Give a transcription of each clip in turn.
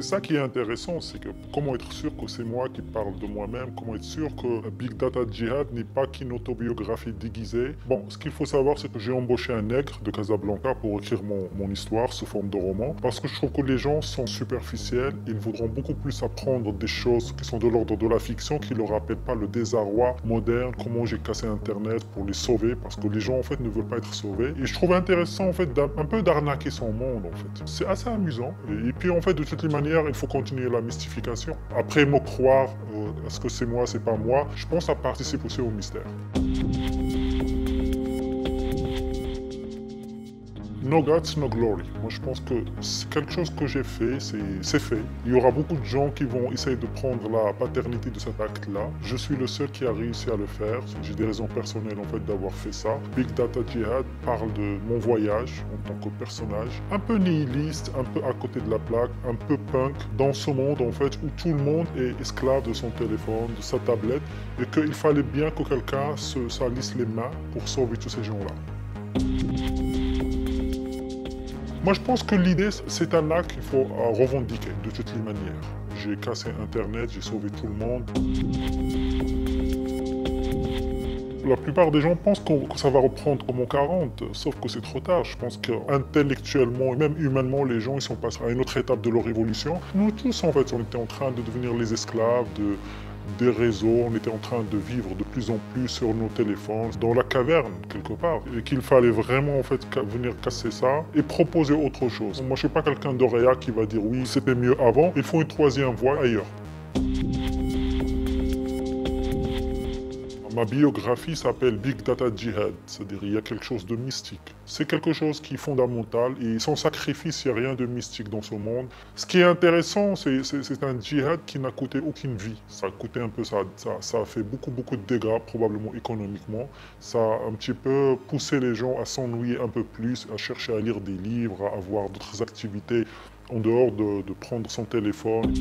ça qui est intéressant, c'est que comment être sûr que c'est moi qui parle de moi-même, comment être sûr que Big Data Jihad n'est pas qu'une autobiographie déguisée. Bon, ce qu'il faut savoir, c'est que j'ai embauché un nègre de Casablanca pour écrire mon histoire sous forme de roman, parce que je trouve que les gens sont superficiels, ils voudront beaucoup plus apprendre des choses qui sont de l'ordre de la fiction, qui ne leur rappellent pas le désarroi moderne, comment j'ai cassé Internet pour les sauver, parce que les gens en fait ne veulent pas être sauvés. Et je trouve intéressant en fait un peu d'arnaquer son monde en fait. C'est assez amusant. Et puis en fait de toutes les manières, il faut continuer la mystification. Après me croire, est-ce que c'est moi, c'est pas moi, je pense que ça participe aussi au mystère. No guts, no glory. Moi, je pense que c'est quelque chose que j'ai fait, c'est fait. Il y aura beaucoup de gens qui vont essayer de prendre la paternité de cet acte-là. Je suis le seul qui a réussi à le faire. J'ai des raisons personnelles, en fait, d'avoir fait ça. Big Data Jihad parle de mon voyage en tant que personnage. Un peu nihiliste, un peu à côté de la plaque, un peu punk, dans ce monde, en fait, où tout le monde est esclave de son téléphone, de sa tablette, et qu'il fallait bien que quelqu'un se salisse les mains pour sauver tous ces gens-là. Moi, je pense que l'idée, c'est un acte qu'il faut revendiquer de toutes les manières. J'ai cassé Internet, j'ai sauvé tout le monde. La plupart des gens pensent que ça va reprendre comme en 40, sauf que c'est trop tard. Je pense qu'intellectuellement et même humainement, les gens ils sont passés à une autre étape de leur évolution. Nous tous, en fait, on était en train de devenir les esclaves des réseaux, on était en train de vivre de plus en plus sur nos téléphones, dans la caverne quelque part, et qu'il fallait vraiment en fait venir casser ça et proposer autre chose. Moi je suis pas quelqu'un d'oréa qui va dire oui c'était mieux avant, il faut une troisième voie ailleurs. Ma biographie s'appelle Big Data Jihad, c'est-à-dire il y a quelque chose de mystique. C'est quelque chose qui est fondamental et sans sacrifice, il n'y a rien de mystique dans ce monde. Ce qui est intéressant, c'est un djihad qui n'a coûté aucune vie. Ça a coûté un peu, ça a fait beaucoup de dégâts, probablement économiquement. Ça a un petit peu poussé les gens à s'ennuyer un peu plus, à chercher à lire des livres, à avoir d'autres activités en dehors de prendre son téléphone.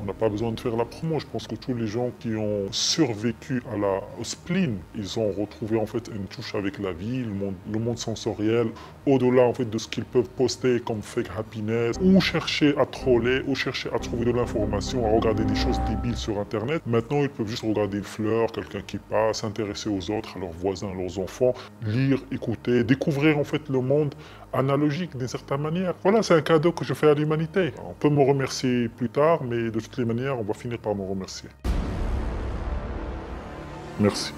On n'a pas besoin de faire la promo. Je pense que tous les gens qui ont survécu au spleen, ils ont retrouvé en fait une touche avec la vie, le monde sensoriel, au-delà en fait de ce qu'ils peuvent poster comme fake happiness, ou chercher à troller, ou chercher à trouver de l'information, à regarder des choses débiles sur Internet. Maintenant, ils peuvent juste regarder une fleur, quelqu'un qui passe, s'intéresser aux autres, à leurs voisins, à leurs enfants, lire, écouter, découvrir en fait le monde analogique d'une certaine manière. Voilà, c'est un cadeau que je fais à l'humanité. On peut me remercier plus tard, mais de toutes les manières, on va finir par me remercier. Merci.